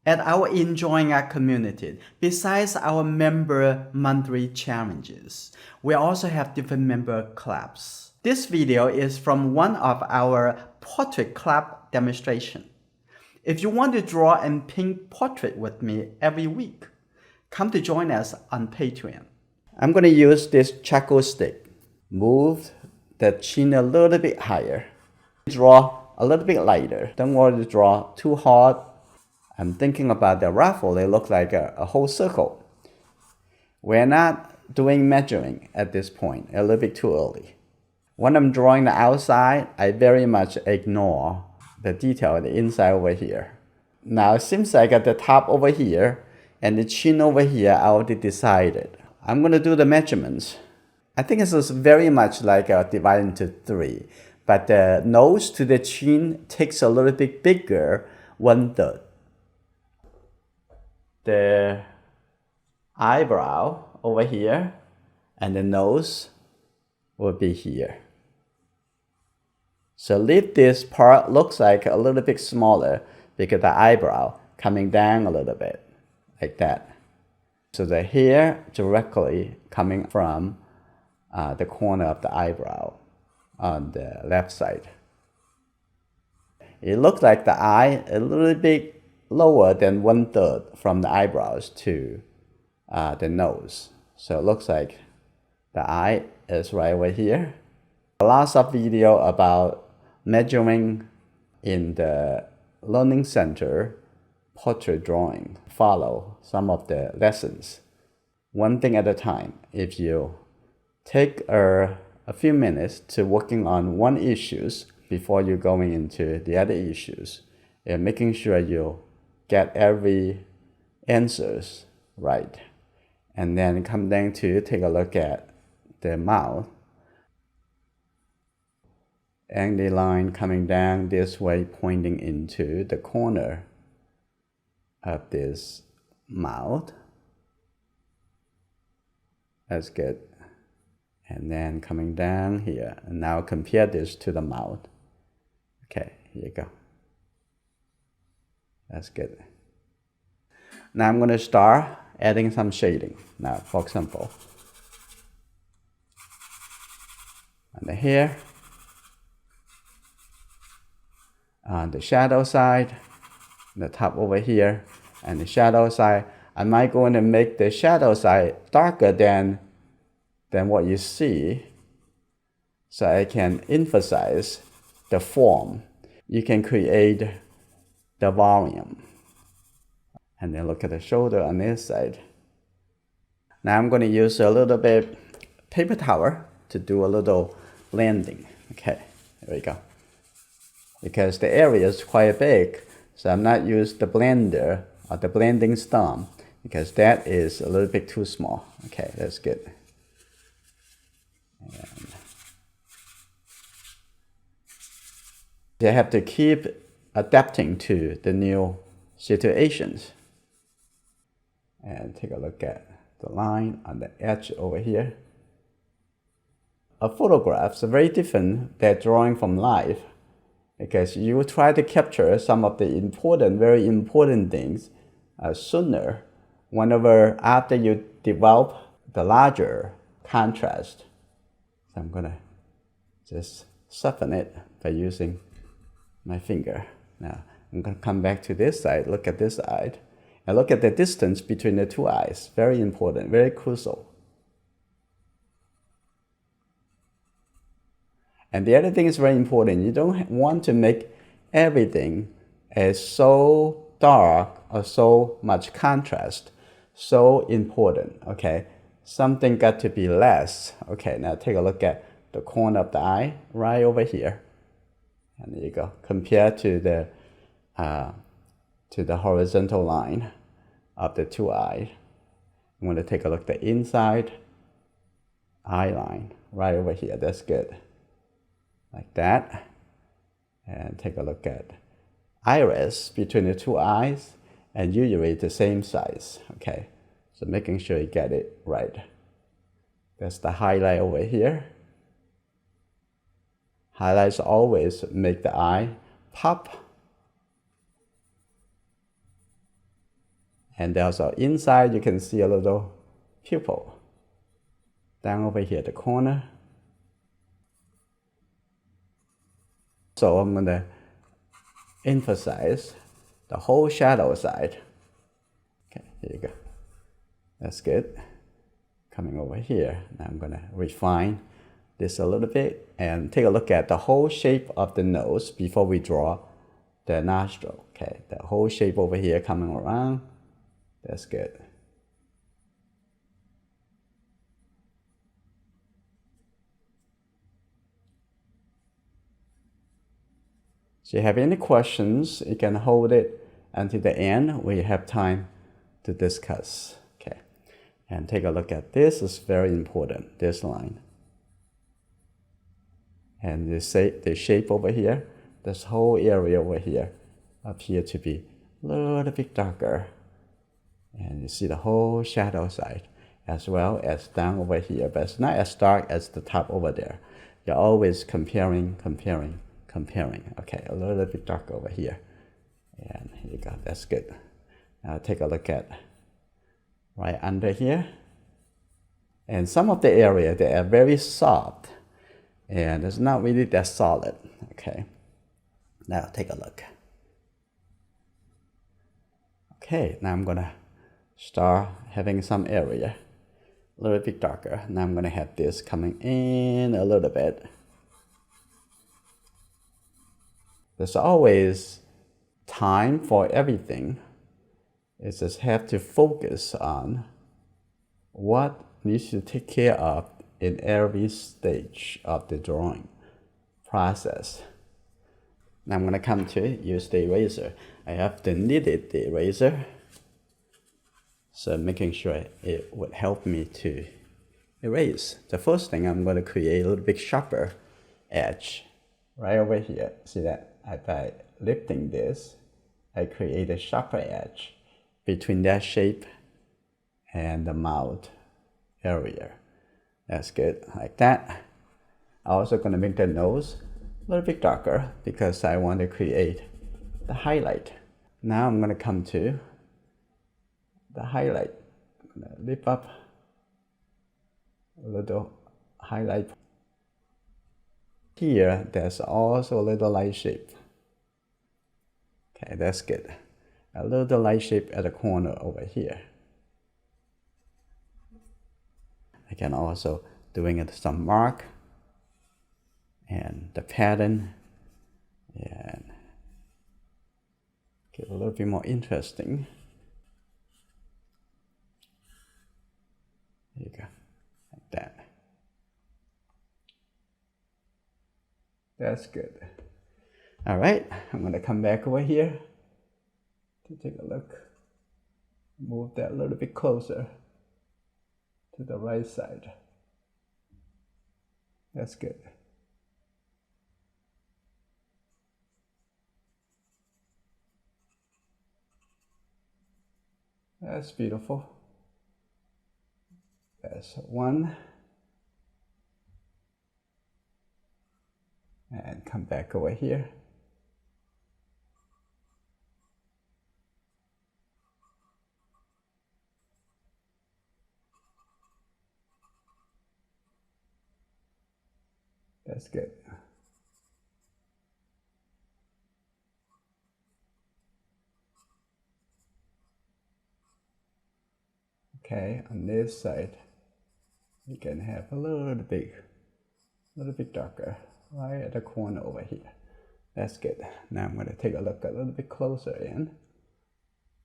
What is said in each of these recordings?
At our Enjoying Art community, besides our member monthly challenges, we also have different member clubs. This video is from one of our portrait club demonstration. If you want to draw and paint portrait with me every week, come to join us on Patreon. I'm going to use this charcoal stick. Move the chin a little bit higher. Draw a little bit lighter. Don't want to draw too hard. I'm thinking about the ruffle. It looks like a whole circle. We're not doing measuring at this point, a little bit too early. When I'm drawing the outside, I very much ignore the detail of the inside over here. Now it seems like at the top over here and the chin over here, I already decided. I'm going to do the measurements. I think this is very much like divided into 3, but the nose to the chin takes a little bit bigger, 1/3. The eyebrow over here and the nose will be here. So leave this part looks like a little bit smaller because the eyebrow coming down a little bit like that. So the hair directly coming from the corner of the eyebrow on the left side. It looks like the eye a little bit lower than 1/3 from the eyebrows to the nose. So it looks like the eye is right over here. Lots of video about measuring in the Learning Center portrait drawing. Follow some of the lessons. One thing at a time. If you take a few minutes to working on one issues before you going into the other issues, and making sure you get every answers right. And then come down to take a look at the mouth. And the line coming down this way pointing into the corner of this mouth. That's good. And then coming down here. And now compare this to the mouth. Okay, here you go. That's good. Now I'm going to start adding some shading. Now, for example, on the hair, on the shadow side, the top over here, and the shadow side, I might go in and make the shadow side darker than what you see, so I can emphasize the form. You can create the volume. And then look at the shoulder on this side. Now I'm going to use a little bit paper towel to do a little blending. Okay, there we go. Because the area is quite big, so I'm not using the blender or the blending stump because that is a little bit too small. Okay, that's good. And you have to keep adapting to the new situations. And take a look at the line on the edge over here. A photograph is very different than drawing from life because you try to capture some of the important, very important things sooner whenever after you develop the larger contrast. So I'm gonna just soften it by using my finger. Now I'm gonna come back to this side, look at this side, and look at the distance between the two eyes. Very important, very crucial. And the other thing is very important. You don't want to make everything as so dark or so much contrast. So important, okay? Something got to be less. Okay, now take a look at the corner of the eye right over here. And there you go. Compared to the horizontal line of the two eyes. I'm going to take a look at the inside eye line right over here. That's good. Like that. And take a look at iris between the two eyes, and usually the same size. Okay, so making sure you get it right. That's the highlight over here. Highlights always make the eye pop. And also inside, you can see a little pupil down over here at the corner. So I'm going to emphasize the whole shadow side. Okay, here you go. That's good. Coming over here, now I'm going to refine this a little bit and take a look at the whole shape of the nose before we draw the nostril. Okay, the whole shape over here coming around. That's good. So if you have any questions, you can hold it until the end where you have time to discuss. Okay, and take a look at this. It's very important, this line. And the shape over here, this whole area over here appear to be a little bit darker. And you see the whole shadow side as well as down over here, but it's not as dark as the top over there. You're always comparing. Okay, a little bit dark over here. And here you go, that's good. Now take a look at right under here. And some of the area, they are very soft. And it's not really that solid. Okay, now take a look. Okay, now I'm gonna start having some area a little bit darker. Now I'm gonna have this coming in a little bit. There's always time for everything. It's just have to focus on what needs to take care of in every stage of the drawing process. Now I'm going to come to use the eraser. I have the kneaded the eraser, so making sure it would help me to erase. The first thing, I'm going to create a little bit sharper edge right over here. See that? By lifting this, I create a sharper edge between that shape and the mouth area. That's good, like that. I'm also going to make the nose a little bit darker because I want to create the highlight. Now I'm going to come to the highlight. I'm going to lift up a little highlight. Here, there's also a little light shape. Okay, that's good. A little light shape at the corner over here. I can also doing it some mark and the pattern and get a little bit more interesting. There you go, like that. That's good. All right, I'm gonna come back over here to take a look. Move that a little bit closer to the right side. That's good. That's beautiful. That's one. And come back over here. That's good. Okay, on this side, you can have a little bit darker, right at the corner over here. That's good. Now I'm going to take a look a little bit closer in.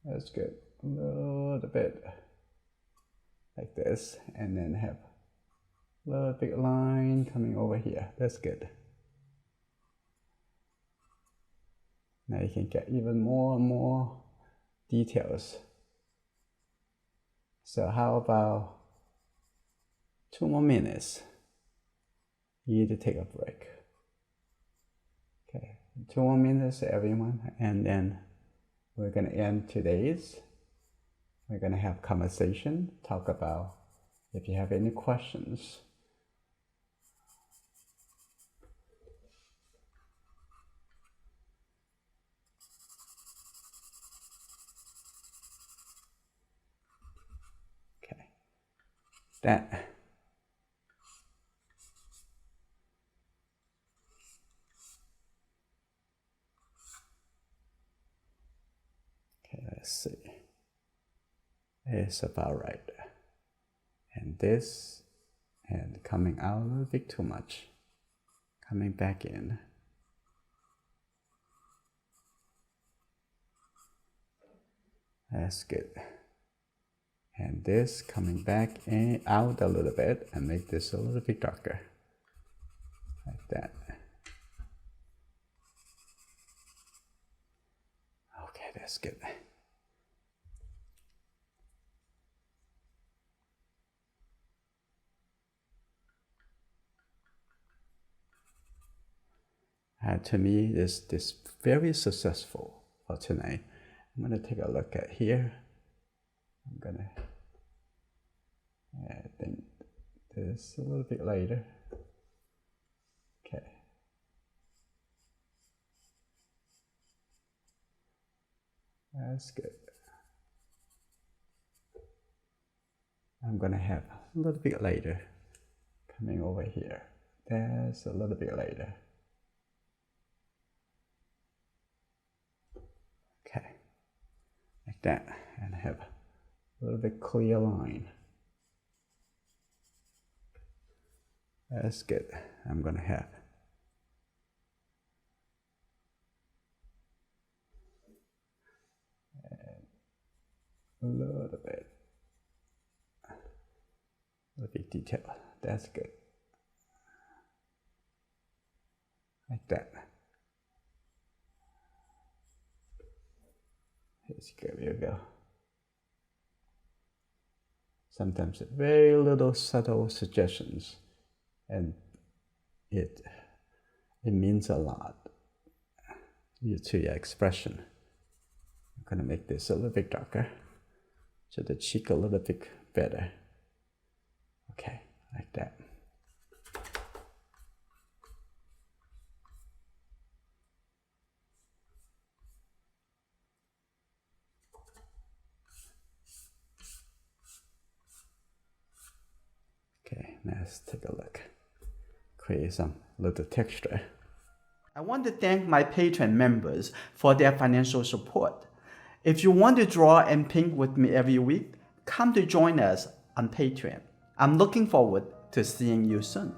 That's good. A little bit like this, and then have a little big line coming over here. That's good. Now you can get even more and more details. So how about 2 more minutes? You need to take a break. Okay, 2 more minutes, everyone, and then we're going to end today's. We're going to have conversation, talk about if you have any questions. that. Okay, let's see. It's about right. And this, and coming out a little bit too much. Coming back in. That's good. And this coming back and out a little bit and make this a little bit darker. Like that. Okay, that's good. To me, this very successful for tonight. I'm gonna take a look at here. I'm gonna I think this a little bit later. Okay. That's good. I'm gonna have a little bit later coming over here. That's a little bit later. Okay, like that, and have a little bit clear line. That's good. I'm gonna have a little bit detail. That's good. Like that. It's good. Here we go. Sometimes very little subtle suggestions, and it means a lot to your expression. I'm gonna make this a little bit darker, so the cheek a little bit better. Okay, like that. Okay, let's take a look. Create some little texture. I want to thank my Patreon members for their financial support. If you want to draw and paint with me every week, come to join us on Patreon. I'm looking forward to seeing you soon.